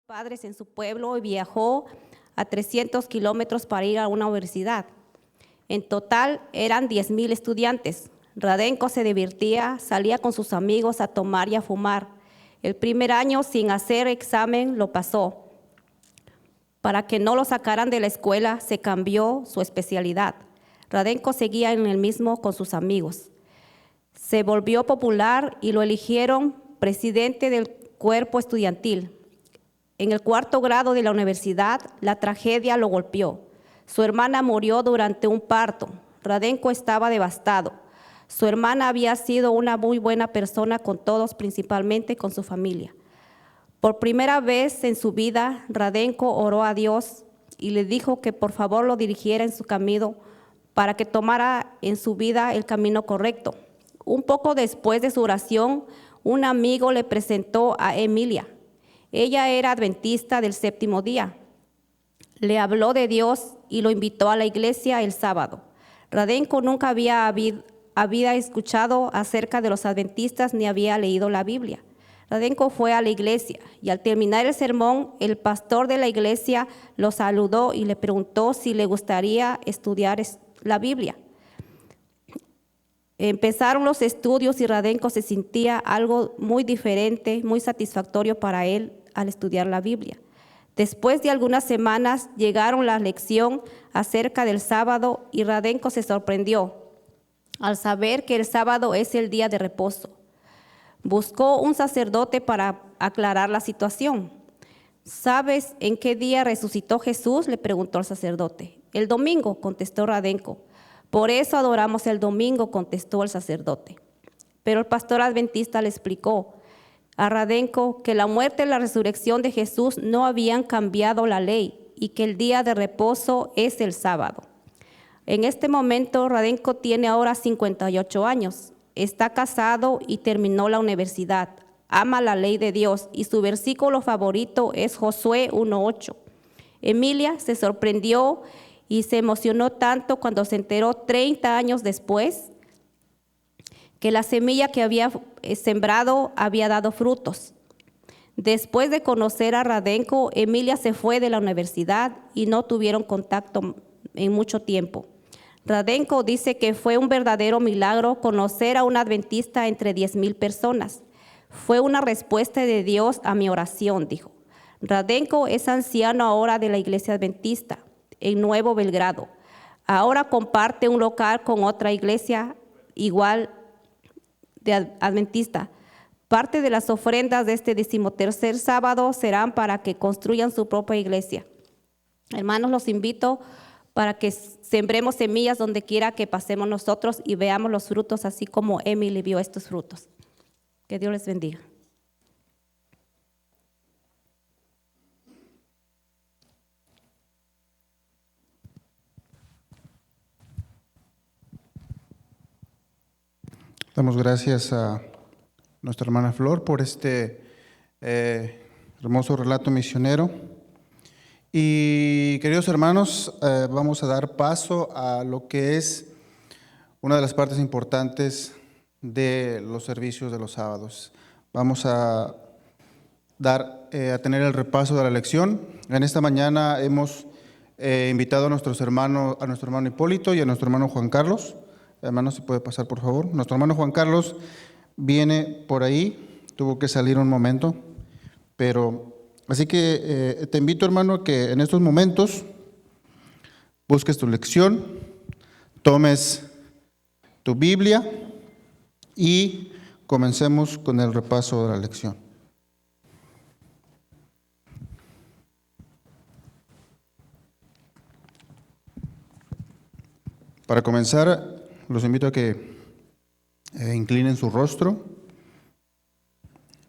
Padres en su pueblo y viajó a 300 kilómetros para ir a una universidad. En total eran 10,000 estudiantes. Radenko se divertía, salía con sus amigos a tomar y a fumar. El primer año, sin hacer examen, lo pasó. Para que no lo sacaran de la escuela, se cambió su especialidad. Radenko seguía en el mismo con sus amigos. Se volvió popular y lo eligieron presidente del cuerpo estudiantil. En el 4º grado de la universidad, la tragedia lo golpeó. Su hermana murió durante un parto. Radenko estaba devastado. Su hermana había sido una muy buena persona con todos, principalmente con su familia. Por primera vez en su vida, Radenko oró a Dios y le dijo que por favor lo dirigiera en su camino para que tomara en su vida el camino correcto. Un poco después de su oración, un amigo le presentó a Emilia. Ella era adventista del 7º día. Le habló de Dios y lo invitó a la iglesia el sábado. Radenko nunca había escuchado acerca de los adventistas ni había leído la Biblia. Radenko fue a la iglesia y al terminar el sermón, el pastor de la iglesia lo saludó y le preguntó si le gustaría estudiar la Biblia. Empezaron los estudios y Radenko se sentía algo muy diferente, muy satisfactorio para él al estudiar la Biblia. Después de algunas semanas llegaron la lección acerca del sábado y Radenko se sorprendió al saber que el sábado es el día de reposo. Buscó un sacerdote para aclarar la situación. ¿Sabes en qué día resucitó Jesús?, le preguntó el sacerdote. El domingo, contestó Radenko. Por eso adoramos el domingo, contestó el sacerdote. Pero el pastor adventista le explicó a Radenko que la muerte y la resurrección de Jesús no habían cambiado la ley y que el día de reposo es el sábado. En este momento, Radenko tiene ahora 58 años. Está casado y terminó la universidad. Ama la ley de Dios y su versículo favorito es Josué 1:8. Emilia se sorprendió y se emocionó tanto cuando se enteró 30 años después que la semilla que había sembrado había dado frutos. Después de conocer a Radenko, Emilia se fue de la universidad y no tuvieron contacto en mucho tiempo. Radenko dice que fue un verdadero milagro conocer a un adventista entre 10,000 personas. Fue una respuesta de Dios a mi oración, dijo. Radenko es anciano ahora de la iglesia adventista en Nuevo Belgrado. Ahora comparte un local con otra iglesia igual de adventista. Parte de las ofrendas de este 13º sábado serán para que construyan su propia iglesia. Hermanos, los invito para que sembremos semillas donde quiera que pasemos nosotros y veamos los frutos, así como Emily vio estos frutos. Que Dios les bendiga. Damos gracias a nuestra hermana Flor por este hermoso relato misionero. Y queridos hermanos, vamos a dar paso a lo que es una de las partes importantes de los servicios de los sábados. Vamos a tener el repaso de la lección. En esta mañana hemos invitado a nuestro hermano Hipólito y a nuestro hermano Juan Carlos. Hermano, si puede pasar, por favor. Nuestro hermano Juan Carlos viene por ahí, tuvo que salir un momento, pero así que te invito, hermano, a que en estos momentos busques tu lección, tomes tu Biblia y comencemos con el repaso de la lección. Para comenzar, los invito a que inclinen su rostro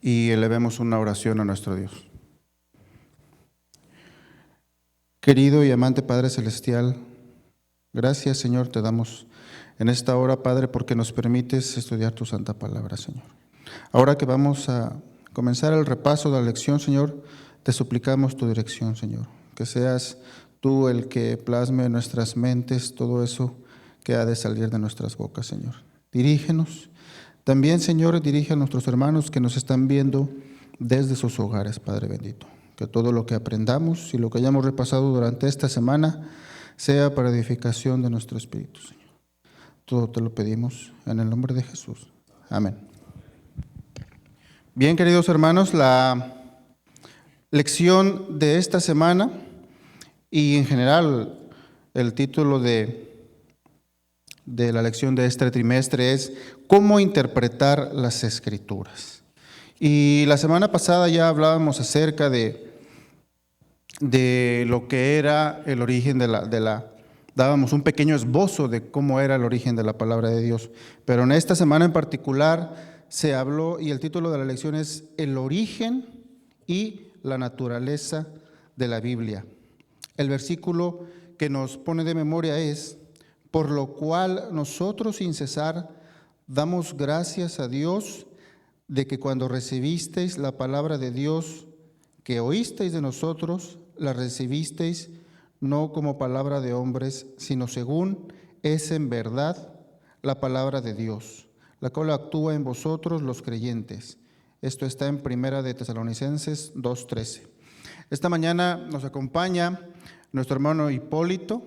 y elevemos una oración a nuestro Dios. Querido y amante Padre Celestial, gracias, Señor, te damos en esta hora, Padre, porque nos permites estudiar tu santa palabra, Señor. Ahora que vamos a comenzar el repaso de la lección, Señor, te suplicamos tu dirección, Señor, que seas tú el que plasme en nuestras mentes todo eso que ha de salir de nuestras bocas, Señor. Dirígenos. También, Señor, dirige a nuestros hermanos que nos están viendo desde sus hogares, Padre bendito. que todo lo que aprendamos y lo que hayamos repasado durante esta semana sea para edificación de nuestro espíritu, Señor. Todo te lo pedimos en el nombre de Jesús. Amén. Bien, queridos hermanos, la lección de esta semana y en general el título de la lección de este trimestre es ¿Cómo interpretar las Escrituras? Y la semana pasada ya hablábamos acerca de lo que era el origen dábamos un pequeño esbozo de cómo era el origen de la palabra de Dios. Pero en esta semana en particular se habló, y el título de la lección es El origen y la naturaleza de la Biblia. El versículo que nos pone de memoria es: por lo cual nosotros sin cesar damos gracias a Dios de que cuando recibisteis la palabra de Dios que oísteis de nosotros, la recibisteis no como palabra de hombres, sino según es en verdad la palabra de Dios, la cual actúa en vosotros los creyentes. Esto está en Primera de Tesalonicenses 2:13. Esta mañana nos acompaña nuestro hermano Hipólito,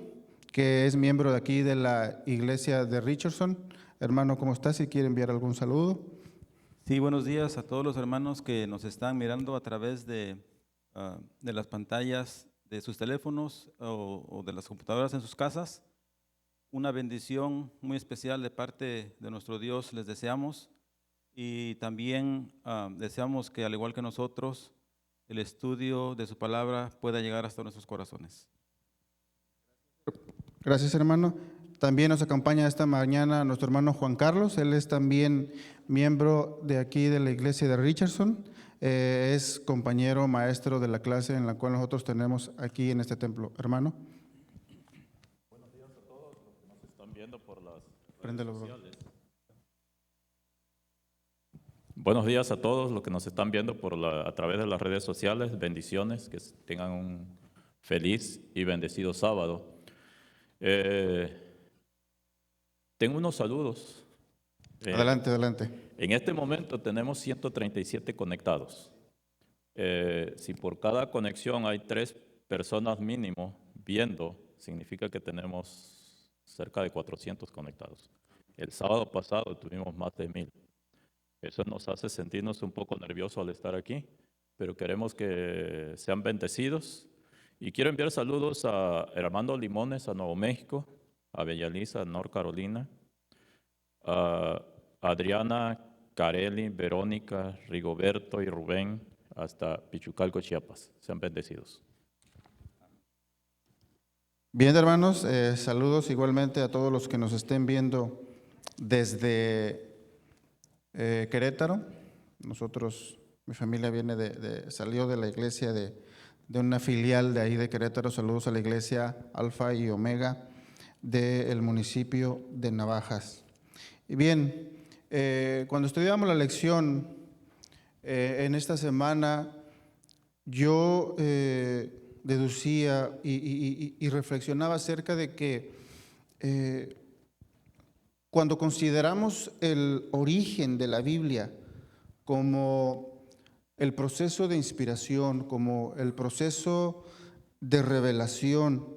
que es miembro de aquí de la iglesia de Richardson. Hermano, ¿cómo está? Si quiere enviar algún saludo. Sí, buenos días a todos los hermanos que nos están mirando a través de las pantallas de sus teléfonos o de las computadoras en sus casas. Una bendición muy especial de parte de nuestro Dios les deseamos, y también deseamos que, al igual que nosotros, el estudio de su palabra pueda llegar hasta nuestros corazones. Gracias, hermano. También nos acompaña esta mañana nuestro hermano Juan Carlos. Él es también miembro de aquí de la iglesia de Richardson. Es compañero maestro de la clase en la cual nosotros tenemos aquí en este templo. Hermano. Buenos días a todos los que nos están viendo por las Préndelo, redes bro. sociales. Buenos días a todos los que nos están viendo a través de las redes sociales. Bendiciones, que tengan un feliz y bendecido sábado. Tengo unos saludos. Adelante, adelante. En este momento tenemos 137 conectados. Si por cada conexión hay 3 personas mínimo viendo, significa que tenemos cerca de 400 conectados. El sábado pasado tuvimos más de 1000. Eso nos hace sentirnos un poco nerviosos al estar aquí, pero queremos que sean bendecidos. Y quiero enviar saludos a Armando Limones, a Nuevo México, a Bellalisa, a North Carolina, a Adriana, Carelli, Verónica, Rigoberto y Rubén, hasta Pichucalco, Chiapas. Sean bendecidos. Bien, hermanos, saludos igualmente a todos los que nos estén viendo desde Querétaro. Nosotros, mi familia salió de la iglesia de una filial de ahí de Querétaro. Saludos a la iglesia Alfa y Omega del municipio de Navajas. Y bien, cuando estudiamos la lección en esta semana, yo deducía y reflexionaba acerca de que cuando consideramos el origen de la Biblia como el proceso de inspiración, como el proceso de revelación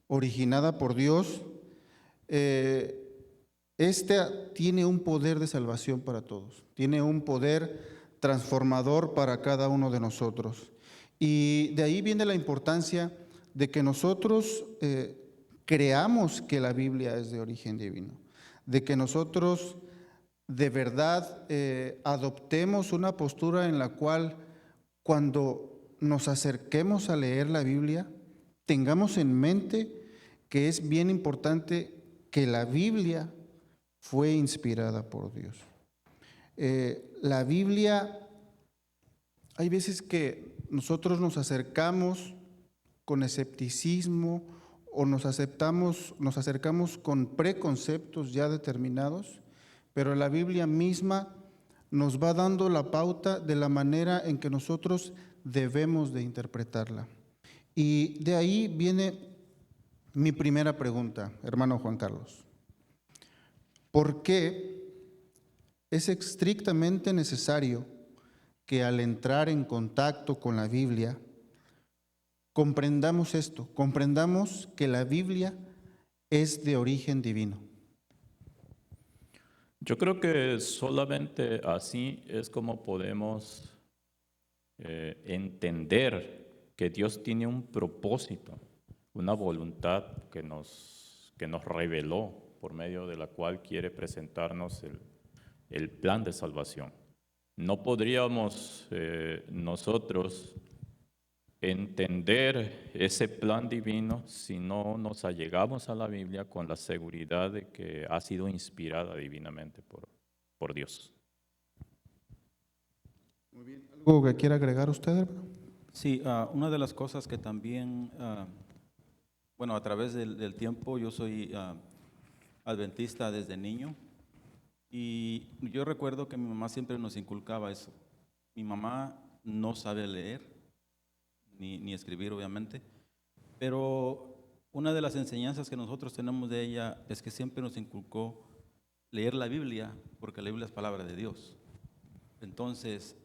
originada por Dios, tiene un poder de salvación para todos, tiene un poder transformador para cada uno de nosotros. Y de ahí viene la importancia de que nosotros creamos que la Biblia es de origen divino, de que nosotros de verdad adoptemos una postura en la cual, cuando nos acerquemos a leer la Biblia, tengamos en mente que es bien importante que la Biblia fue inspirada por Dios. La Biblia, hay veces que nosotros nos acercamos con escepticismo o nos acercamos con preconceptos ya determinados, pero la Biblia misma nos va dando la pauta de la manera en que nosotros debemos de interpretarla. Y de ahí viene mi primera pregunta, hermano Juan Carlos. ¿Por qué es estrictamente necesario que al entrar en contacto con la Biblia comprendamos esto, comprendamos que la Biblia es de origen divino. Yo creo que solamente así es como podemos entender que Dios tiene un propósito, una voluntad que nos reveló, por medio de la cual quiere presentarnos el plan de salvación. No podríamos nosotros entender ese plan divino si no nos allegamos a la Biblia con la seguridad de que ha sido inspirada divinamente por Dios. ¿Algo que quiera agregar usted, hermano? Sí, una de las cosas que también, bueno, a través del tiempo, yo soy adventista desde niño y yo recuerdo que mi mamá siempre nos inculcaba eso. Mi mamá no sabe leer ni escribir, obviamente, pero una de las enseñanzas que nosotros tenemos de ella es que siempre nos inculcó leer la Biblia, porque la Biblia es palabra de Dios. Entonces,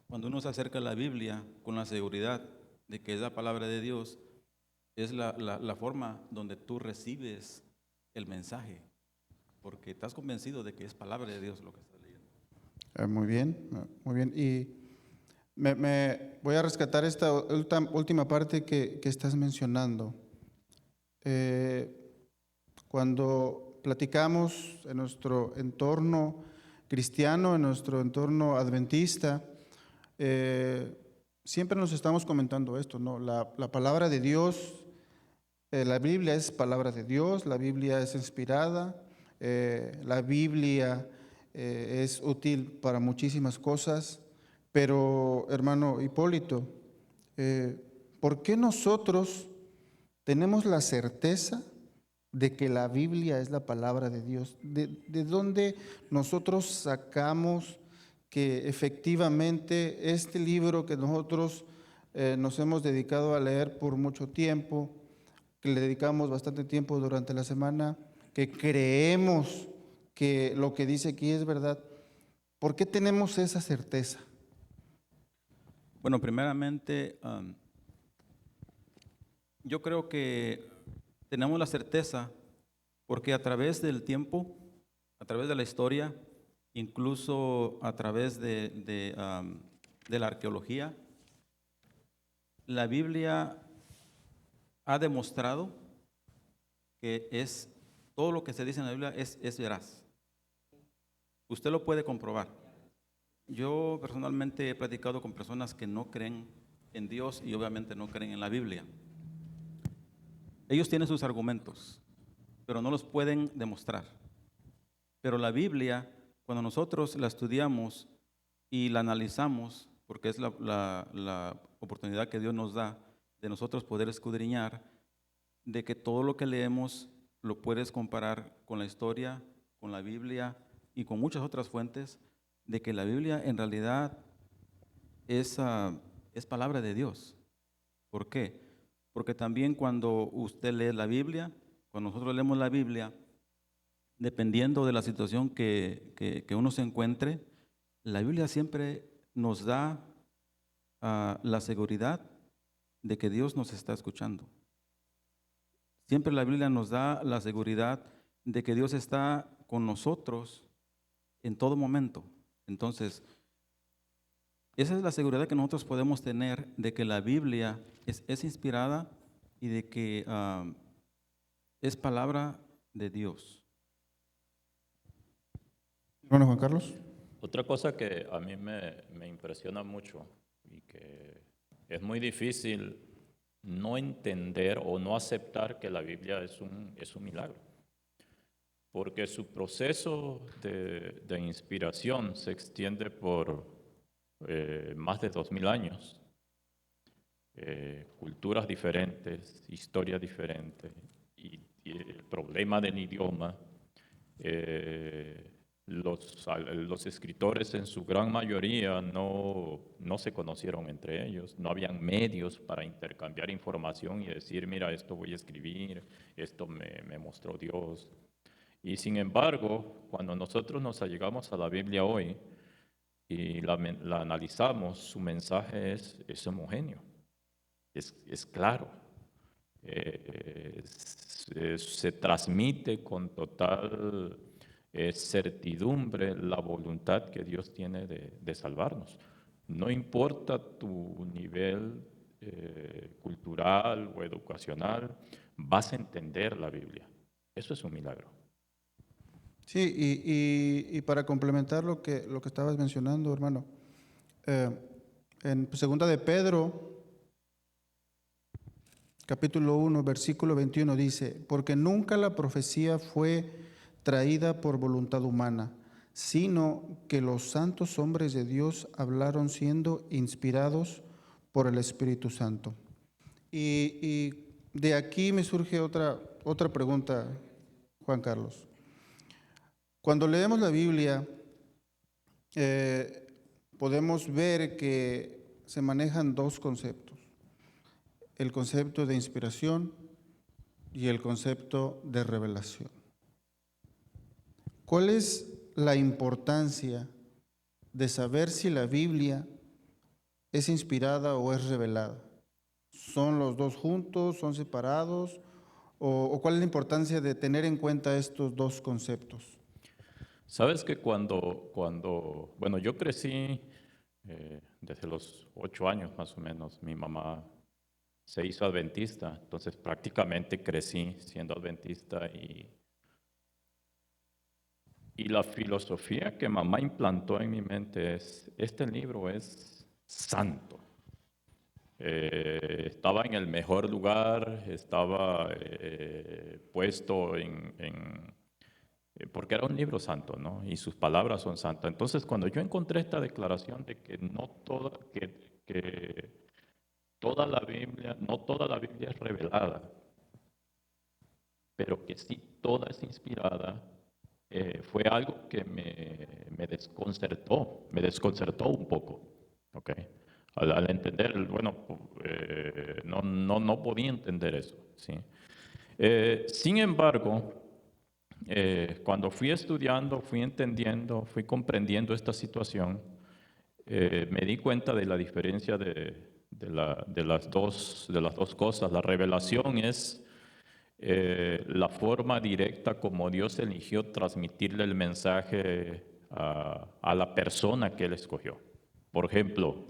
cuando uno se acerca a la Biblia con la seguridad de que es la palabra de Dios, es la forma donde tú recibes el mensaje, porque estás convencido de que es palabra de Dios lo que estás leyendo. Muy bien, muy bien. Y me voy a rescatar esta última parte que estás mencionando. Cuando platicamos en nuestro entorno cristiano, en nuestro entorno adventista, siempre nos estamos comentando esto, ¿no? La palabra de Dios, la Biblia es palabra de Dios, la Biblia es inspirada, la Biblia es útil para muchísimas cosas, pero hermano Hipólito, ¿por qué nosotros tenemos la certeza de que la Biblia es la palabra de Dios? ¿De dónde nosotros sacamos que efectivamente este libro que nosotros nos hemos dedicado a leer por mucho tiempo, que le dedicamos bastante tiempo durante la semana, que creemos que lo que dice aquí es verdad? ¿Por qué tenemos esa certeza? Bueno, primeramente, yo creo que tenemos la certeza porque a través del tiempo, a través de la historia, incluso a través de la arqueología, la Biblia ha demostrado que todo lo que se dice en la Biblia es veraz. Usted lo puede comprobar. Yo personalmente he platicado con personas que no creen en Dios y obviamente no creen en la Biblia. Ellos tienen sus argumentos, pero no los pueden demostrar. Pero la Biblia, cuando nosotros la estudiamos y la analizamos, porque es la oportunidad que Dios nos da de nosotros poder escudriñar, de que todo lo que leemos lo puedes comparar con la historia, con la Biblia y con muchas otras fuentes, de que la Biblia en realidad es palabra de Dios. ¿Por qué? Porque también cuando usted lee la Biblia, cuando nosotros leemos la Biblia, dependiendo de la situación que uno se encuentre, la Biblia siempre nos da la seguridad de que Dios nos está escuchando. Siempre la Biblia nos da la seguridad de que Dios está con nosotros en todo momento. Entonces, esa es la seguridad que nosotros podemos tener de que la Biblia es inspirada y de que es palabra de Dios. Hermano Juan Carlos. Otra cosa que a mí me impresiona mucho y que es muy difícil no entender o no aceptar que la Biblia es un milagro, porque su proceso de inspiración se extiende por más de 2000 años, culturas diferentes, historias diferentes, y el problema del idioma. Los escritores en su gran mayoría no se conocieron entre ellos, no habían medios para intercambiar información y decir, mira, esto voy a escribir, esto me mostró Dios. Y sin embargo, cuando nosotros nos allegamos a la Biblia hoy y la analizamos, su mensaje es homogéneo. es claro. Se transmite con total certidumbre la voluntad que Dios tiene de salvarnos. No importa tu nivel cultural o educacional, vas a entender la Biblia. Eso es un milagro. Sí, y para complementar lo que estabas mencionando, hermano, en segunda de Pedro, capítulo 1, versículo 21 dice, porque nunca la profecía fue traída por voluntad humana, sino que los santos hombres de Dios hablaron siendo inspirados por el Espíritu Santo. Y de aquí me surge otra pregunta, Juan Carlos. Cuando leemos la Biblia, podemos ver que se manejan dos conceptos: el concepto de inspiración y el concepto de revelación. ¿Cuál es la importancia de saber si la Biblia es inspirada o es revelada? ¿Son los dos juntos? ¿Son separados? ¿O cuál es la importancia de tener en cuenta estos dos conceptos? Sabes que bueno, yo crecí desde los 8 años más o menos. Mi mamá se hizo adventista, entonces prácticamente crecí siendo adventista y la filosofía que mamá implantó en mi mente es, este libro es santo. Estaba en el mejor lugar, estaba puesto porque era un libro santo, ¿no? Y sus palabras son santas. Entonces, cuando yo encontré esta declaración de que no toda la Biblia, no toda la Biblia es revelada, pero que sí toda es inspirada, fue algo que me desconcertó un poco, ¿ok? Al entender, bueno, no podía entender eso, ¿sí? Sin embargo, cuando fui estudiando, fui entendiendo, fui comprendiendo esta situación, me di cuenta de la diferencia de las dos cosas. La revelación es la forma directa como Dios eligió transmitirle el mensaje a la persona que Él escogió. Por ejemplo,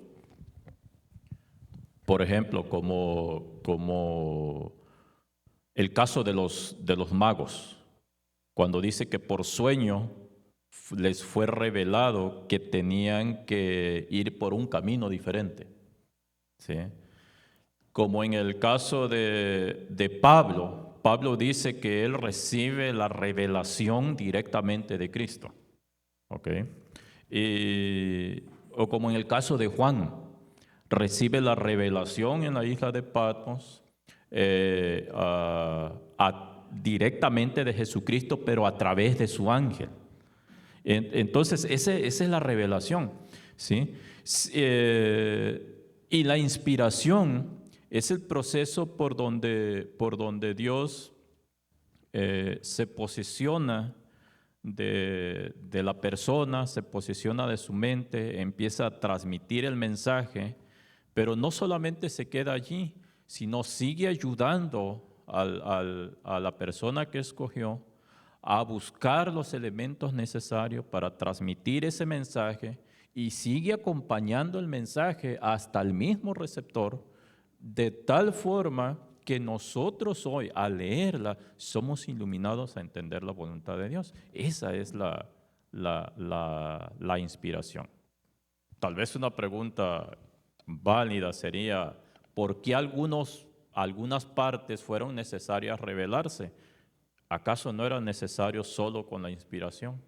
como el caso de los magos, cuando dice que por sueño les fue revelado que tenían que ir por un camino diferente, ¿sí? Como en el caso de Pablo, Pablo dice que él recibe la revelación directamente de Cristo, ¿ok? O como en el caso de Juan, recibe la revelación en la isla de Patmos directamente de Jesucristo, pero a través de su ángel. Entonces, esa es la revelación, ¿sí? Y la inspiración es el proceso por donde Dios se posiciona de la persona, se posiciona de su mente, empieza a transmitir el mensaje, pero no solamente se queda allí, sino sigue ayudando a la persona que escogió a buscar los elementos necesarios para transmitir ese mensaje y sigue acompañando el mensaje hasta el mismo receptor, de tal forma que nosotros hoy, al leerla, somos iluminados a entender la voluntad de Dios. Esa es la inspiración. Tal vez una pregunta válida sería, ¿por qué algunas partes fueron necesarias revelarse? ¿Acaso no era necesario solo con la inspiración?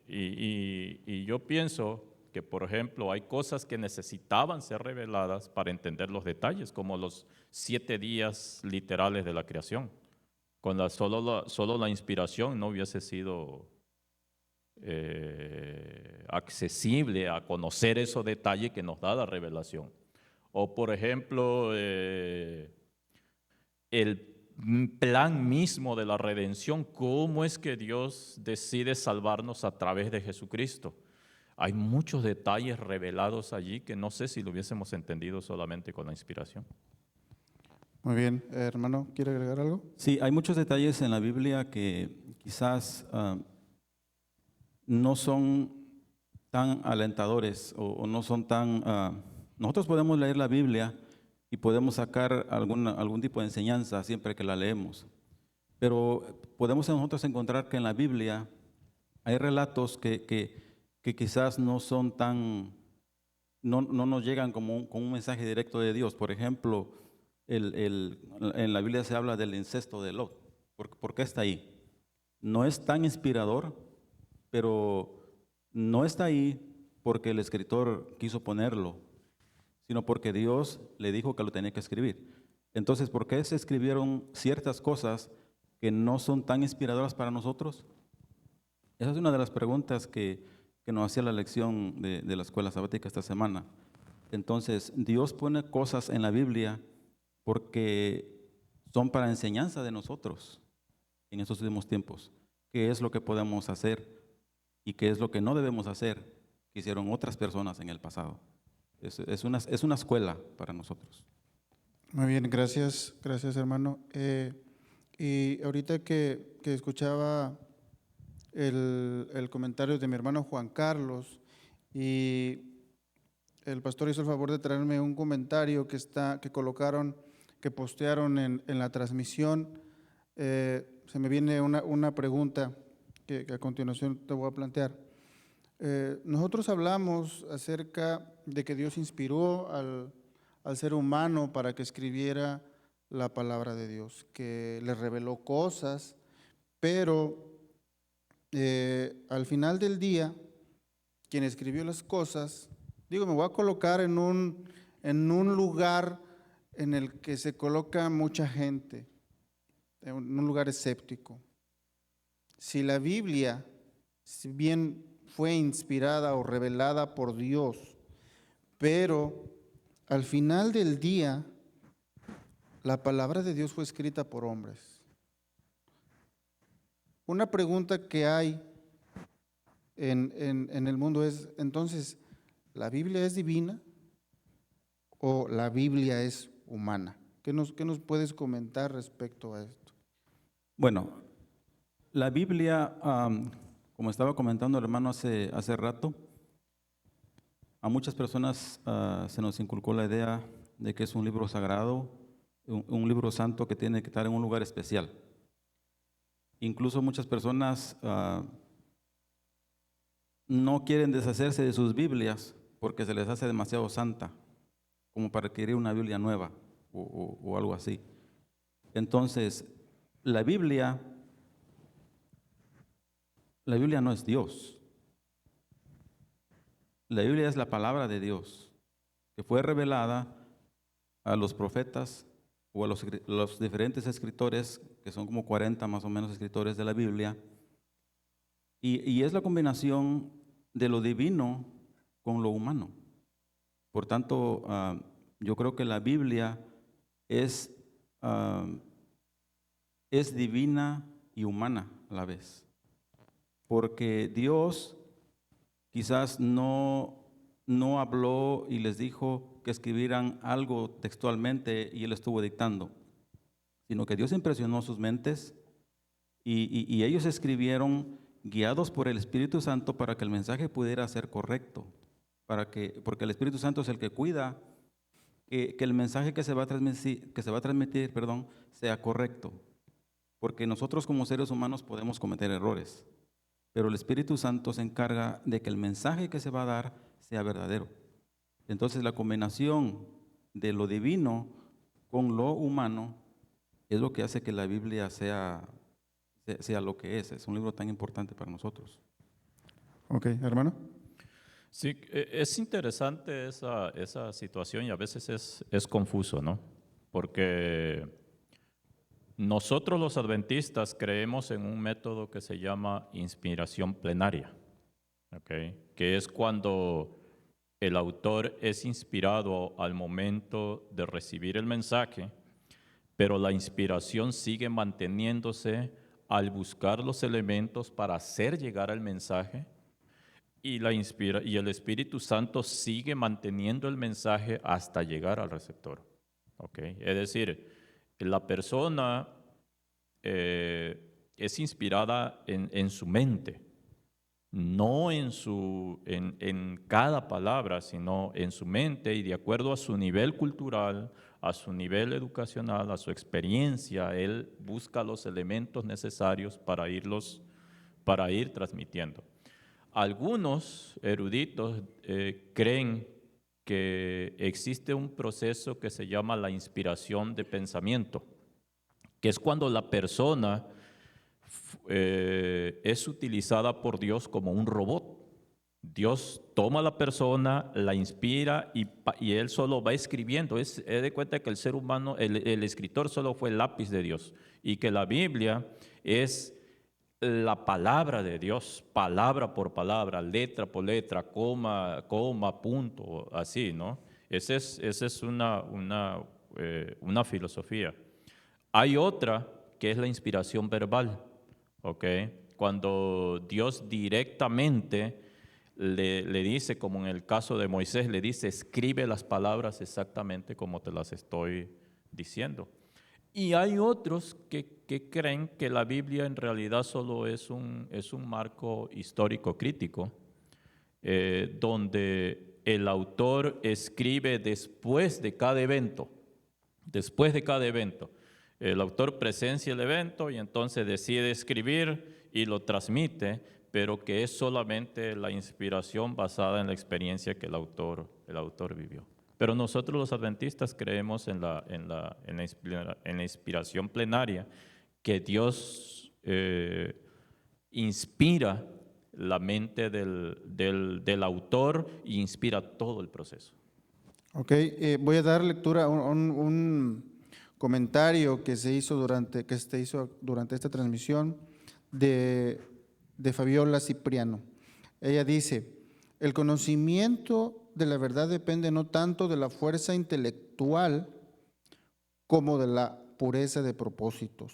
Y yo pienso que, por ejemplo, hay cosas que necesitaban ser reveladas para entender los detalles, como los 7 días literales de la creación. Solo la inspiración no hubiese sido accesible a conocer esos detalles que nos da la revelación. O, por ejemplo, el plan mismo de la redención, cómo es que Dios decide salvarnos a través de Jesucristo. hay muchos detalles revelados allí que no sé si lo hubiésemos entendido solamente con la inspiración. Muy bien, hermano, ¿quiere agregar algo? Sí, hay muchos detalles en la Biblia que quizás no son tan alentadores o no son tan... nosotros podemos leer la Biblia y podemos sacar algún tipo de enseñanza siempre que la leemos, pero podemos nosotros encontrar que en la Biblia hay relatos que quizás no son tan... no nos llegan como un mensaje directo de Dios. Por ejemplo, en la Biblia se habla del incesto de Lot. ¿Por qué está ahí? No es tan inspirador, pero no está ahí porque el escritor quiso ponerlo, sino porque Dios le dijo que lo tenía que escribir. Entonces, ¿por qué se escribieron ciertas cosas que no son tan inspiradoras para nosotros? Esa es una de las preguntas que nos hacía la lección de la escuela sabática esta semana. Entonces, Dios pone cosas en la Biblia porque son para enseñanza de nosotros en estos últimos tiempos. ¿Qué es lo que podemos hacer y qué es lo que no debemos hacer que hicieron otras personas en el pasado? Es una escuela para nosotros. Muy bien, gracias, hermano. Y ahorita que escuchaba el comentario de mi hermano Juan Carlos, y el pastor hizo el favor de traerme un comentario que postearon en la transmisión. Se me viene una pregunta que a continuación te voy a plantear. Nosotros hablamos acerca de que Dios inspiró al ser humano para que escribiera la palabra de Dios, que le reveló cosas, pero al final del día, quien escribió las cosas, me voy a colocar en un lugar en el que se coloca mucha gente, en un lugar escéptico. Si la Biblia, si bien fue inspirada o revelada por Dios, pero al final del día, la palabra de Dios fue escrita por hombres. Una pregunta que hay en el mundo es, entonces, ¿la Biblia es divina o la Biblia es humana? ¿Qué nos puedes comentar respecto a esto? Bueno, la Biblia, como estaba comentando el hermano hace rato, a muchas personas se nos inculcó la idea de que es un libro sagrado, un libro santo que tiene que estar en un lugar especial. Incluso muchas personas no quieren deshacerse de sus Biblias porque se les hace demasiado santa, como para adquirir una Biblia nueva o algo así. Entonces, la Biblia no es Dios. La Biblia es la palabra de Dios, que fue revelada a los profetas o a los diferentes escritores, que son como 40 más o menos escritores de la Biblia, y es la combinación de lo divino con lo humano. Por tanto, yo creo que la Biblia es divina y humana a la vez, porque Dios quizás no habló y les dijo que escribieran algo textualmente y Él estuvo dictando, sino que Dios impresionó sus mentes y ellos escribieron guiados por el Espíritu Santo para que el mensaje pudiera ser correcto, porque el Espíritu Santo es el que cuida que el mensaje que se va a transmitir, sea correcto, porque nosotros como seres humanos podemos cometer errores, pero el Espíritu Santo se encarga de que el mensaje que se va a dar sea verdadero. Entonces, la combinación de lo divino con lo humano es lo que hace que la Biblia sea lo que es. Es un libro tan importante para nosotros. Ok, hermano. Sí, es interesante esa situación y a veces es confuso, ¿no? Porque nosotros los adventistas creemos en un método que se llama inspiración plenaria, ¿okay? Que es cuando el autor es inspirado al momento de recibir el mensaje, pero la inspiración sigue manteniéndose al buscar los elementos para hacer llegar el mensaje y el Espíritu Santo sigue manteniendo el mensaje hasta llegar al receptor. ¿Okay? Es decir, la persona es inspirada en su mente, no en cada palabra, sino en su mente, y de acuerdo a su nivel cultural, a su nivel educacional, a su experiencia, él busca los elementos necesarios para ir transmitiendo. Algunos eruditos creen que existe un proceso que se llama la inspiración de pensamiento, que es cuando la persona es utilizada por Dios como un robot. Dios toma a la persona, la inspira y él solo va escribiendo. De cuenta que el ser humano, el escritor solo fue el lápiz de Dios y que la Biblia es la palabra de Dios, palabra por palabra, letra por letra, coma, punto, así, ¿no? Esa es una filosofía. Hay otra que es la inspiración verbal, ¿ok? Cuando Dios directamente le dice, como en el caso de Moisés, le dice, escribe las palabras exactamente como te las estoy diciendo. Y hay otros que creen que la Biblia en realidad solo es un marco histórico crítico, donde el autor escribe después de cada evento. Después de cada evento, el autor presencia el evento y entonces decide escribir y lo transmite, pero que es solamente la inspiración basada en la experiencia que el autor vivió. Pero nosotros los adventistas creemos en la inspiración plenaria, que Dios inspira la mente del autor e inspira todo el proceso. Ok, voy a dar lectura a un comentario que se hizo durante esta transmisión de Fabiola Cipriano. Ella dice, el conocimiento de la verdad depende no tanto de la fuerza intelectual como de la pureza de propósitos,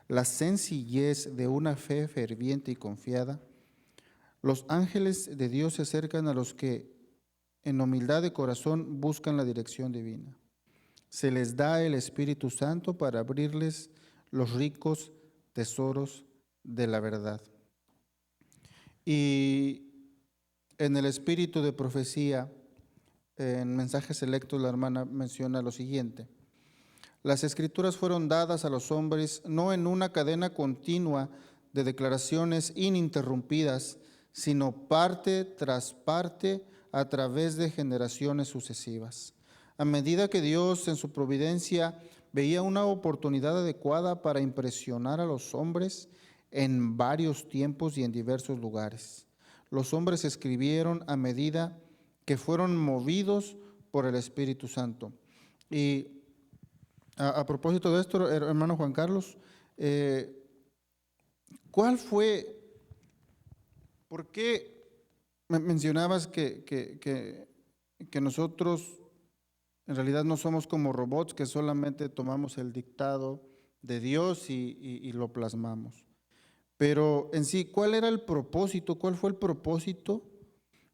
la sencillez de una fe ferviente y confiada. Los ángeles de Dios se acercan a los que en humildad de corazón buscan la dirección divina. Se les da el Espíritu Santo para abrirles los ricos tesoros de la verdad. Y en el espíritu de profecía, en mensajes selectos, la hermana menciona lo siguiente: las escrituras fueron dadas a los hombres no en una cadena continua de declaraciones ininterrumpidas, sino parte tras parte a través de generaciones sucesivas. A medida que Dios en su providencia veía una oportunidad adecuada para impresionar a los hombres en varios tiempos y en diversos lugares, los hombres escribieron a medida que fueron movidos por el Espíritu Santo. Y a propósito de esto, hermano Juan Carlos, ¿cuál fue, por qué mencionabas que nosotros en realidad no somos como robots que solamente tomamos el dictado de Dios y lo plasmamos? Pero en sí, ¿cuál era el propósito? ¿Cuál fue el propósito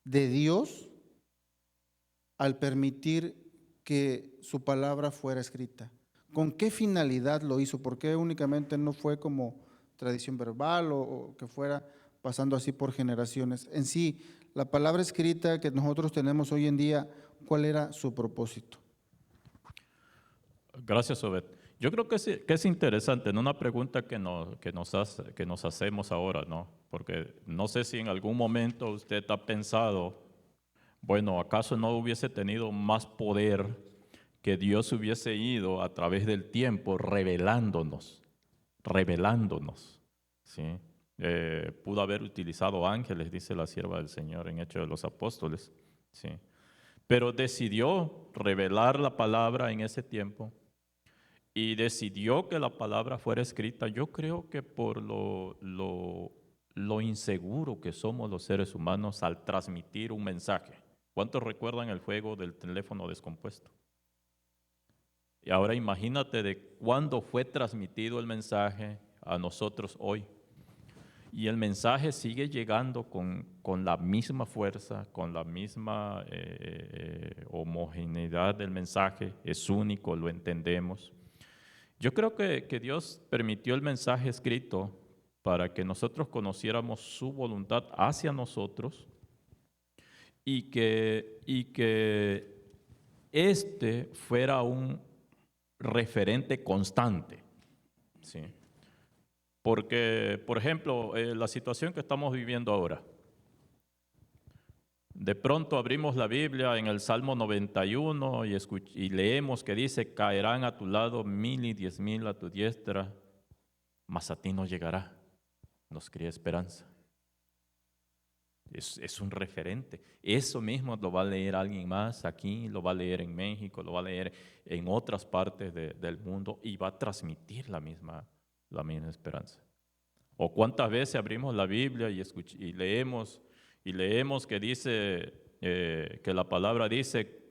de Dios al permitir que su palabra fuera escrita? ¿Con qué finalidad lo hizo? ¿Por qué únicamente no fue como tradición verbal o que fuera pasando así por generaciones? En sí, la palabra escrita que nosotros tenemos hoy en día, ¿cuál era su propósito? Gracias, Obed. Yo creo que es interesante, ¿no? Una pregunta que nos hacemos ahora, ¿no? Porque no sé si en algún momento usted ha pensado, bueno, ¿acaso no hubiese tenido más poder que Dios hubiese ido a través del tiempo revelándonos, ¿sí? Pudo haber utilizado ángeles, dice la sierva del Señor en Hechos de los Apóstoles, ¿sí? Pero decidió revelar la palabra en ese tiempo y decidió que la palabra fuera escrita. Yo creo que por lo inseguro que somos los seres humanos al transmitir un mensaje. ¿Cuántos recuerdan el juego del teléfono descompuesto? Y ahora imagínate de cuándo fue transmitido el mensaje a nosotros hoy. Y el mensaje sigue llegando con la misma fuerza, con la misma homogeneidad del mensaje. Es único, lo entendemos. Yo creo que Dios permitió el mensaje escrito para que nosotros conociéramos su voluntad hacia nosotros y que este fuera un referente constante, ¿sí? Porque, por ejemplo, la situación que estamos viviendo ahora, de pronto abrimos la Biblia en el Salmo 91 y leemos que dice, caerán a tu lado 1000 y 10,000 a tu diestra, mas a ti no llegará. Nos cría esperanza. Es un referente. Eso mismo lo va a leer alguien más aquí, lo va a leer en México, lo va a leer en otras partes del mundo y va a transmitir la misma esperanza. O cuántas veces abrimos la Biblia y leemos que dice, que la palabra dice,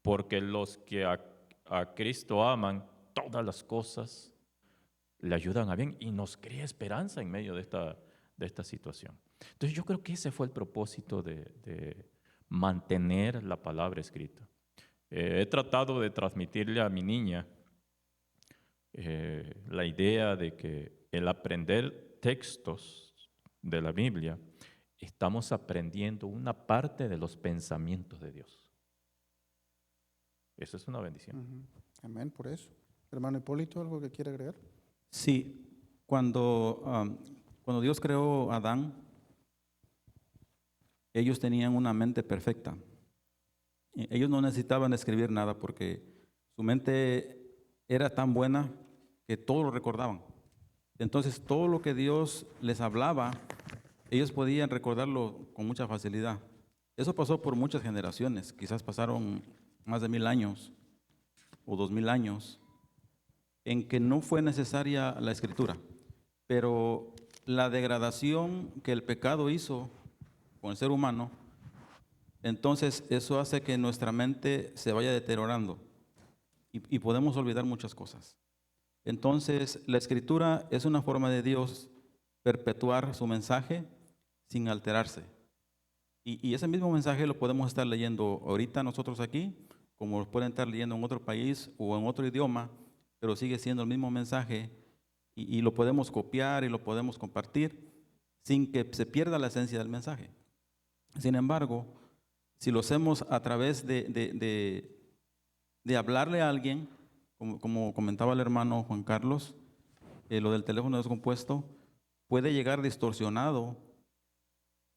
porque los que a Cristo aman, todas las cosas le ayudan a bien y nos crea esperanza en medio de esta situación. Entonces yo creo que ese fue el propósito de mantener la palabra escrita. He tratado de transmitirle a mi niña la idea de que el aprender textos de la Biblia, estamos aprendiendo una parte de los pensamientos de Dios. Eso es una bendición. Amén, por eso. Hermano Hipólito, ¿algo que quiere agregar? Sí, cuando Dios creó a Adán, ellos tenían una mente perfecta. Ellos no necesitaban escribir nada porque su mente era tan buena que todo lo recordaban. Entonces, todo lo que Dios les hablaba, ellos podían recordarlo con mucha facilidad. Eso pasó por muchas generaciones, quizás pasaron más de 1000 años o 2000 años, en que no fue necesaria la escritura. Pero la degradación que el pecado hizo con el ser humano, entonces eso hace que nuestra mente se vaya deteriorando y podemos olvidar muchas cosas. Entonces, la escritura es una forma de Dios perpetuar su mensaje sin alterarse. Y ese mismo mensaje lo podemos estar leyendo ahorita nosotros aquí, como lo pueden estar leyendo en otro país o en otro idioma, pero sigue siendo el mismo mensaje y lo podemos copiar y lo podemos compartir sin que se pierda la esencia del mensaje. Sin embargo, si lo hacemos a través de hablarle a alguien, como comentaba el hermano Juan Carlos, lo del teléfono descompuesto puede llegar distorsionado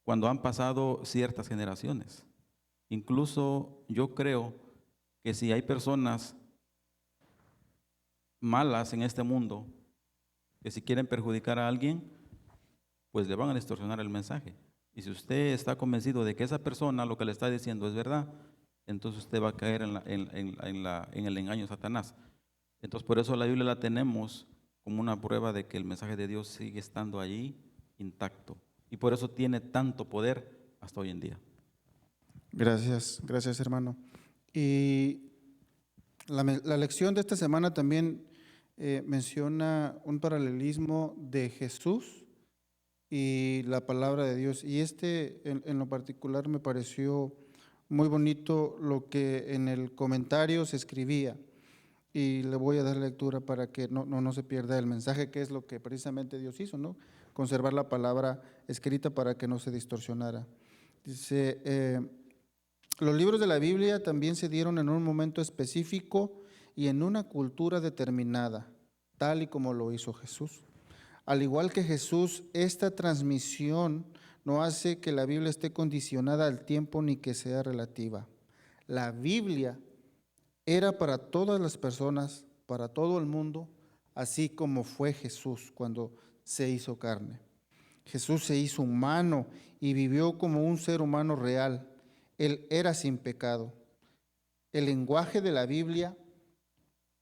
cuando han pasado ciertas generaciones. Incluso yo creo que si hay personas malas en este mundo, que si quieren perjudicar a alguien, pues le van a distorsionar el mensaje. Y si usted está convencido de que esa persona lo que le está diciendo es verdad, entonces usted va a caer en el engaño de Satanás. Entonces por eso la Biblia la tenemos como una prueba de que el mensaje de Dios sigue estando allí intacto. Y por eso tiene tanto poder hasta hoy en día. Gracias hermano. Y la lección de esta semana también menciona un paralelismo de Jesús y la palabra de Dios. Y en lo particular me pareció muy bonito lo que en el comentario se escribía. Y le voy a dar lectura para que no se pierda el mensaje, que es lo que precisamente Dios hizo, ¿no? Conservar la palabra escrita para que no se distorsionara. Dice, los libros de la Biblia también se dieron en un momento específico y en una cultura determinada, tal y como lo hizo Jesús. Al igual que Jesús, esta transmisión no hace que la Biblia esté condicionada al tiempo ni que sea relativa. La Biblia era para todas las personas, para todo el mundo, así como fue Jesús cuando se hizo carne. Jesús se hizo humano y vivió como un ser humano real. Él era sin pecado. El lenguaje de la Biblia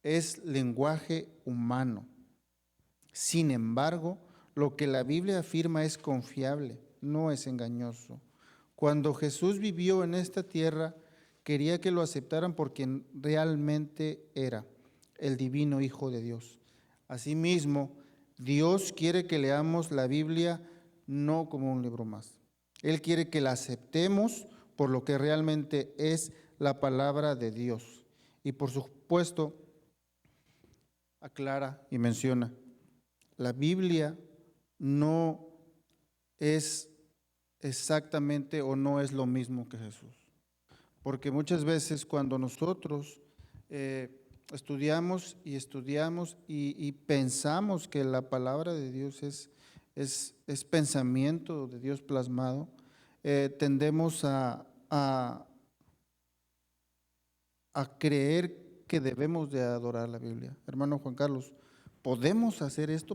es lenguaje humano. Sin embargo, lo que la Biblia afirma es confiable, no es engañoso. Cuando Jesús vivió en esta tierra, quería que lo aceptaran por quien realmente era, el divino Hijo de Dios. Asimismo, Dios quiere que leamos la Biblia no como un libro más. Él quiere que la aceptemos por lo que realmente es la palabra de Dios. Y por supuesto, aclara y menciona, la Biblia no es exactamente o no es lo mismo que Jesús. Porque muchas veces cuando nosotros estudiamos y pensamos que la palabra de Dios es pensamiento de Dios plasmado, tendemos a creer que debemos de adorar la Biblia. Hermano Juan Carlos, ¿podemos hacer esto?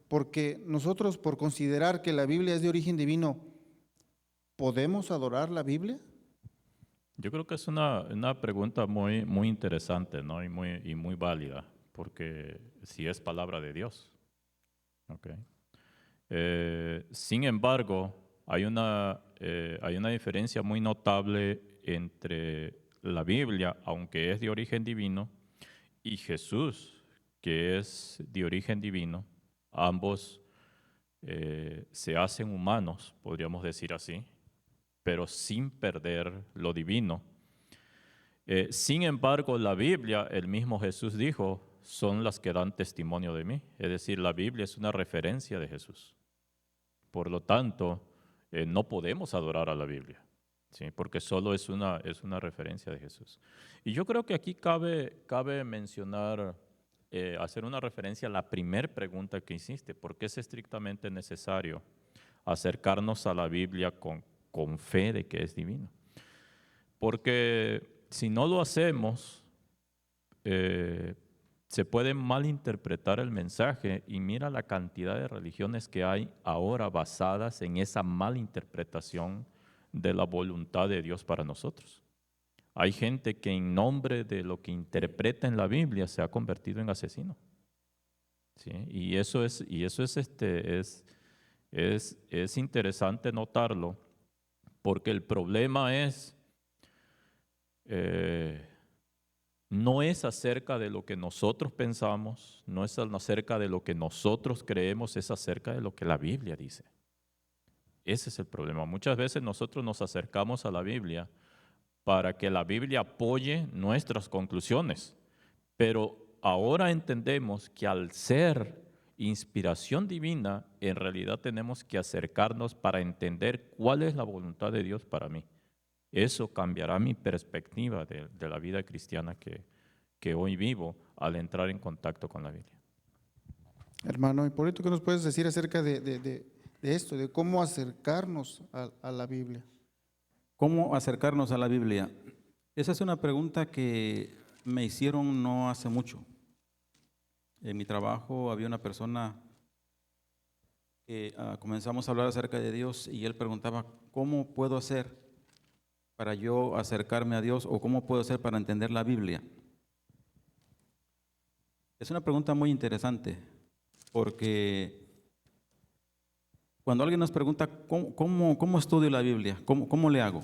Porque nosotros, por considerar que la Biblia es de origen divino, ¿podemos adorar la Biblia? Yo creo que es una pregunta muy, muy interesante, ¿no? y muy válida, porque si es palabra de Dios. Okay. Sin embargo, hay una diferencia muy notable entre la Biblia, aunque es de origen divino, y Jesús, que es de origen divino. Ambos se hacen humanos, podríamos decir así, pero sin perder lo divino. Sin embargo, la Biblia, el mismo Jesús dijo, son las que dan testimonio de mí. Es decir, la Biblia es una referencia de Jesús. Por lo tanto, no podemos adorar a la Biblia, ¿sí? Porque solo es una referencia de Jesús. Y yo creo que aquí cabe mencionar, hacer una referencia a la primera pregunta que hiciste: ¿por qué es estrictamente necesario acercarnos a la Biblia con fe de que es divino? Porque si no lo hacemos, se puede malinterpretar el mensaje, y mira la cantidad de religiones que hay ahora basadas en esa malinterpretación de la voluntad de Dios para nosotros. Hay gente que en nombre de lo que interpreta en la Biblia se ha convertido en asesino. ¿Sí? Y eso es interesante notarlo, porque el problema es no es acerca de lo que nosotros pensamos, no es acerca de lo que nosotros creemos, es acerca de lo que la Biblia dice. Ese es el problema. Muchas veces nosotros nos acercamos a la Biblia para que la Biblia apoye nuestras conclusiones, pero ahora entendemos que al ser inspiración divina, en realidad tenemos que acercarnos para entender cuál es la voluntad de Dios para mí. Eso cambiará mi perspectiva de la vida cristiana que hoy vivo al entrar en contacto con la Biblia. Hermano Hipólito, ¿qué nos puedes decir acerca de esto, de cómo acercarnos a la Biblia? ¿Cómo acercarnos a la Biblia? Esa es una pregunta que me hicieron no hace mucho. En mi trabajo había una persona que comenzamos a hablar acerca de Dios, y él preguntaba: ¿cómo puedo hacer para yo acercarme a Dios, o cómo puedo hacer para entender la Biblia? Es una pregunta muy interesante, porque cuando alguien nos pregunta ¿cómo estudio la Biblia? ¿Cómo le hago?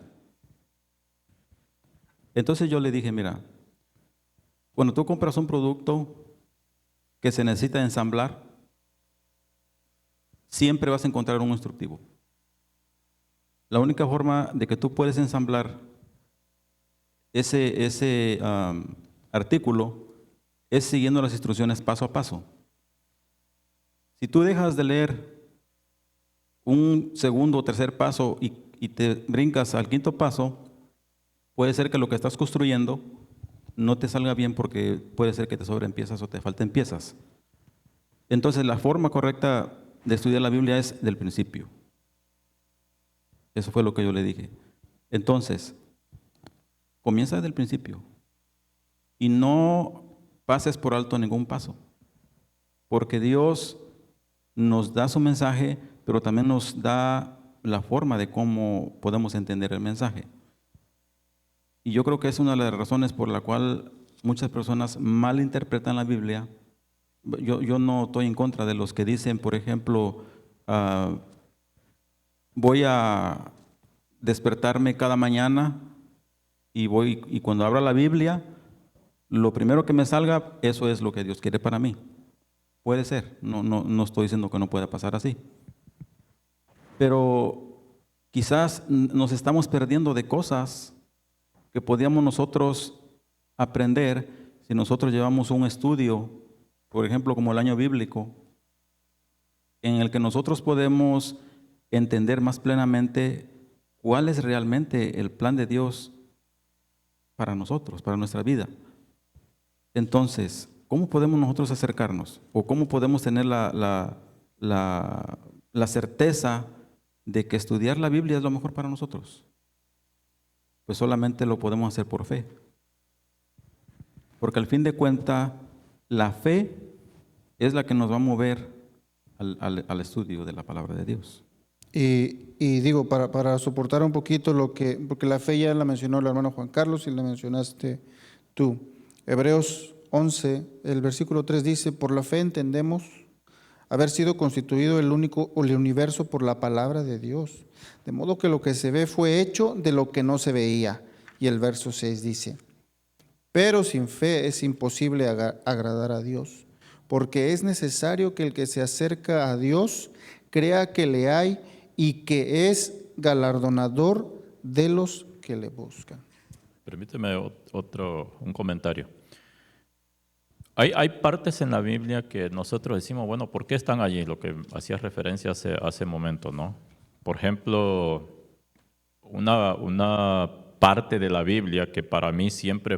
Entonces yo le dije: mira, cuando tú compras un producto que se necesita ensamblar, siempre vas a encontrar un instructivo. La única forma de que tú puedes ensamblar ese artículo es siguiendo las instrucciones paso a paso. Si tú dejas de leer un segundo o tercer paso y te brincas al quinto paso, puede ser que lo que estás construyendo no te salga bien, porque puede ser que te sobren piezas o te falten piezas. Entonces, la forma correcta de estudiar la Biblia es del principio. Eso fue lo que yo le dije. Entonces, comienza desde el principio y no pases por alto ningún paso, porque Dios nos da su mensaje, pero también nos da la forma de cómo podemos entender el mensaje. Y yo creo que es una de las razones por la cual muchas personas malinterpretan la Biblia. Yo no estoy en contra de los que dicen, por ejemplo, voy a despertarme cada mañana y cuando abra la Biblia, lo primero que me salga, eso es lo que Dios quiere para mí. Puede ser, no estoy diciendo que no pueda pasar así. pero quizás nos estamos perdiendo de cosas que podíamos nosotros aprender si nosotros llevamos un estudio, por ejemplo, como el año bíblico, en el que nosotros podemos entender más plenamente cuál es realmente el plan de Dios para nosotros, para nuestra vida. Entonces, ¿cómo podemos nosotros acercarnos? ¿O cómo podemos tener la certeza de que estudiar la Biblia es lo mejor para nosotros? Pues solamente lo podemos hacer por fe. Porque al fin de cuentas, la fe es la que nos va a mover al estudio de la palabra de Dios. Y digo, para soportar un poquito porque la fe ya la mencionó el hermano Juan Carlos y la mencionaste tú. Hebreos 11, el versículo 3 dice, por la fe entendemos haber sido constituido el universo por la palabra de Dios, de modo que lo que se ve fue hecho de lo que no se veía. Y el verso 6 dice, pero sin fe es imposible agradar a Dios, porque es necesario que el que se acerca a Dios crea que le hay y que es galardonador de los que le buscan. Permíteme un comentario. Hay partes en la Biblia que nosotros decimos, bueno, ¿por qué están allí? Lo que hacía referencia hace momento, ¿no? Por ejemplo, una parte de la Biblia que para mí siempre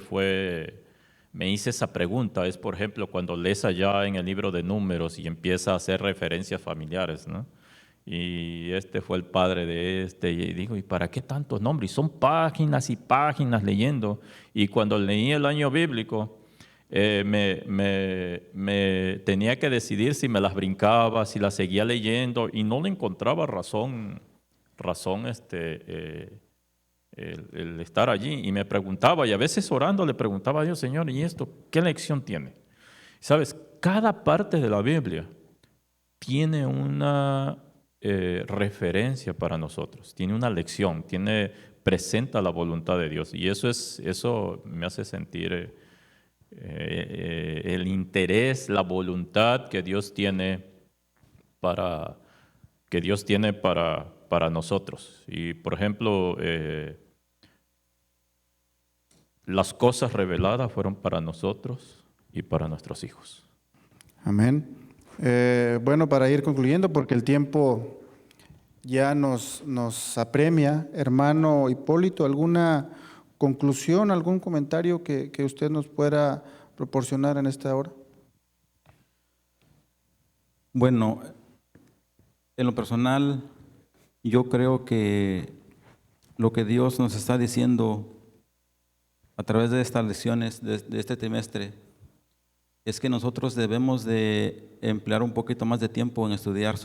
me hice esa pregunta, es por ejemplo cuando lees allá en el libro de Números y empieza a hacer referencias familiares, ¿no? Y este fue el padre de este, y digo, ¿y para qué tantos nombres? Y son páginas y páginas leyendo, y cuando leí el año bíblico, me tenía que decidir si me las brincaba, si las seguía leyendo, y no le encontraba razón el estar allí, y me preguntaba, y a veces orando le preguntaba a Dios, Señor, ¿y esto qué lección tiene? ¿Sabes? Cada parte de la Biblia tiene una referencia para nosotros, tiene una lección, presenta la voluntad de Dios, y eso me hace sentir el interés, la voluntad que Dios tiene para nosotros. Y por ejemplo, las cosas reveladas fueron para nosotros y para nuestros hijos. Amén. Bueno, para ir concluyendo, porque el tiempo ya nos apremia, hermano Hipólito, ¿alguna conclusión, algún comentario que usted nos pueda proporcionar en esta hora? Bueno, en lo personal, yo creo que lo que Dios nos está diciendo a través de estas lecciones de este trimestre es que nosotros debemos de emplear un poquito más de tiempo en estudiar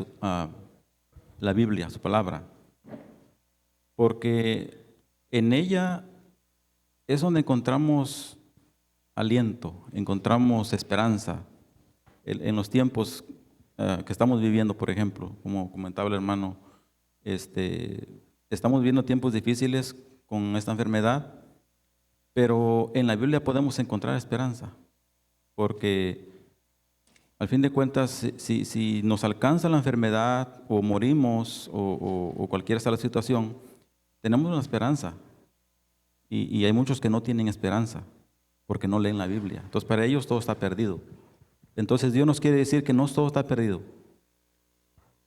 la Biblia, su palabra, porque en ella es donde encontramos aliento, encontramos esperanza. En los tiempos que estamos viviendo, por ejemplo, como comentaba el hermano, estamos viviendo tiempos difíciles con esta enfermedad, pero en la Biblia podemos encontrar esperanza, porque al fin de cuentas, si nos alcanza la enfermedad o morimos o cualquiera sea la situación, tenemos una esperanza. Y hay muchos que no tienen esperanza porque no leen la Biblia. Entonces, para ellos todo está perdido. Entonces, Dios nos quiere decir que no todo está perdido.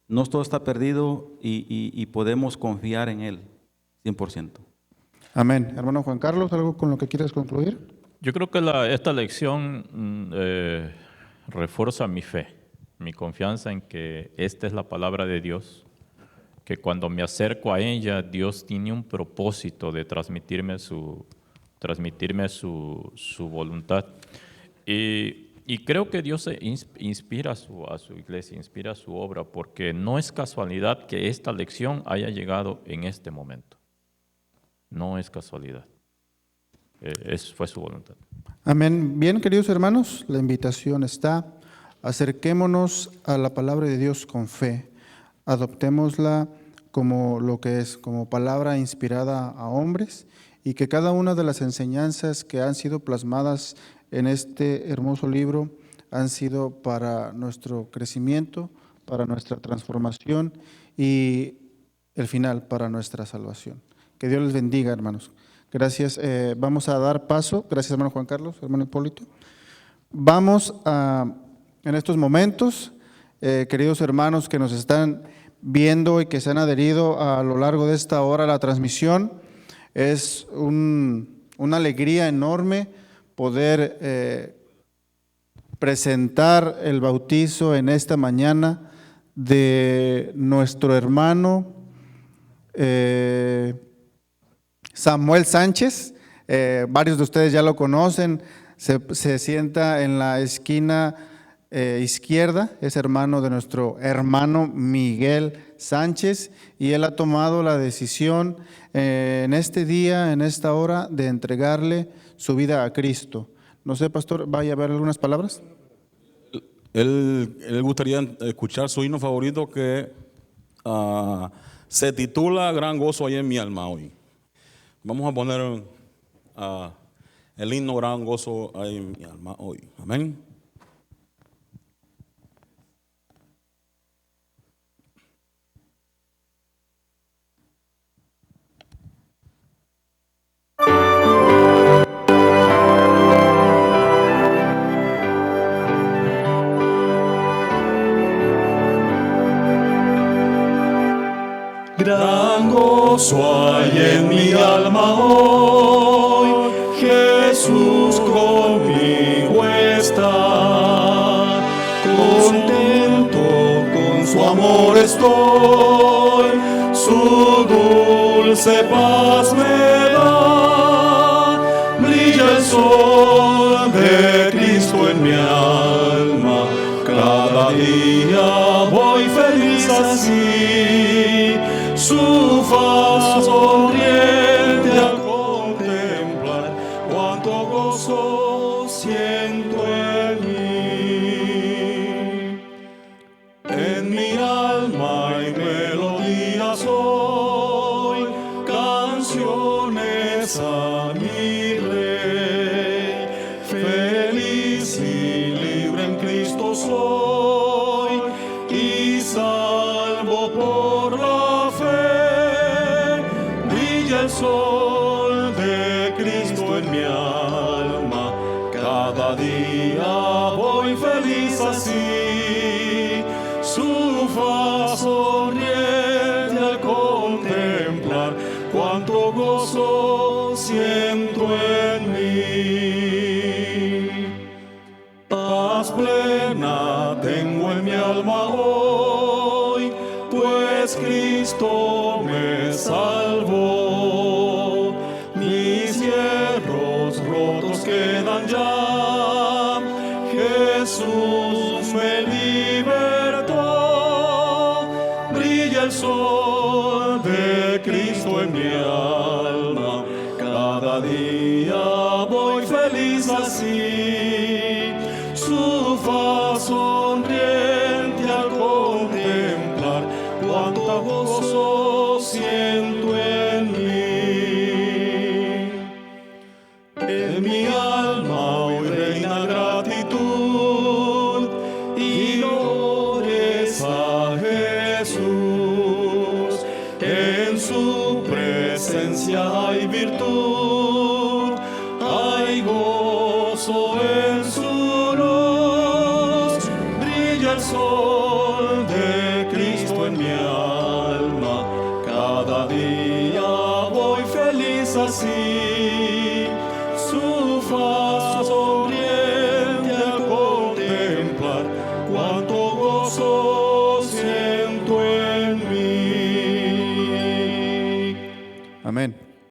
No todo está perdido y podemos confiar en Él 100%. Amén. Hermano Juan Carlos, ¿algo con lo que quieras concluir? Yo creo que esta lección refuerza mi fe, mi confianza en que esta es la palabra de Dios, que cuando me acerco a ella, Dios tiene un propósito de transmitirme su voluntad. Y creo que Dios inspira a su iglesia, inspira su obra, porque no es casualidad que esta lección haya llegado en este momento. No es casualidad. Fue su voluntad. Amén. Bien, queridos hermanos, la invitación está. Acerquémonos a la palabra de Dios con fe. Adoptémosla como lo que es, como palabra inspirada a hombres, y que cada una de las enseñanzas que han sido plasmadas en este hermoso libro han sido para nuestro crecimiento, para nuestra transformación, y el final para nuestra salvación. Que Dios les bendiga, hermanos. Gracias. Vamos a dar paso. Gracias, hermano Juan Carlos, hermano Hipólito. Vamos a, en estos momentos, queridos hermanos que nos están viendo y que se han adherido a lo largo de esta hora a la transmisión, es una alegría enorme poder presentar el bautizo en esta mañana de nuestro hermano Samuel Sánchez. Varios de ustedes ya lo conocen, se sienta en la esquina izquierda, es hermano de nuestro hermano Miguel Sánchez, y él ha tomado la decisión en este día, en esta hora, de entregarle su vida a Cristo. No sé, pastor, ¿vaya a haber algunas palabras? Él gustaría escuchar su himno favorito que se titula Gran gozo hay en mi alma hoy. Vamos a poner el himno Gran gozo hay en mi alma hoy. Amén. Gran gozo hay en mi alma hoy, Jesús conmigo está. Contento con su amor estoy, su dulce paz me da. Brilla el sol de Cristo en mi alma, cada día voy feliz así. Su faz sonriente al contemplar, cuánto gozo siento en mí. En mi alma hay melodías hoy, canciones a mi Rey. Feliz y libre en Cristo soy, y salvo por la fe. Brilla el sol de Cristo en mi alma, cada día voy feliz así. Su faz sonriente al contemplar, cuánto gozo siento en mí. Paz plena tengo en mi alma hoy, pues Cristo me salvó. Mis hierros rotos quedan ya, Jesús me libertó. Brilla el sol de Cristo en mi alma, cada día voy feliz así. Su faz sonriente al contemplar, cuánto gozo siento en mí. En mi alma hoy reina gratitud y glorias a Jesús. En su presencia hay virtud, hay gozo en su luz. Brilla el sol de Cristo en mi alma, cada día voy feliz así. Su faz sonriente al contemplar, cuánto gozo siento en mí. Amén.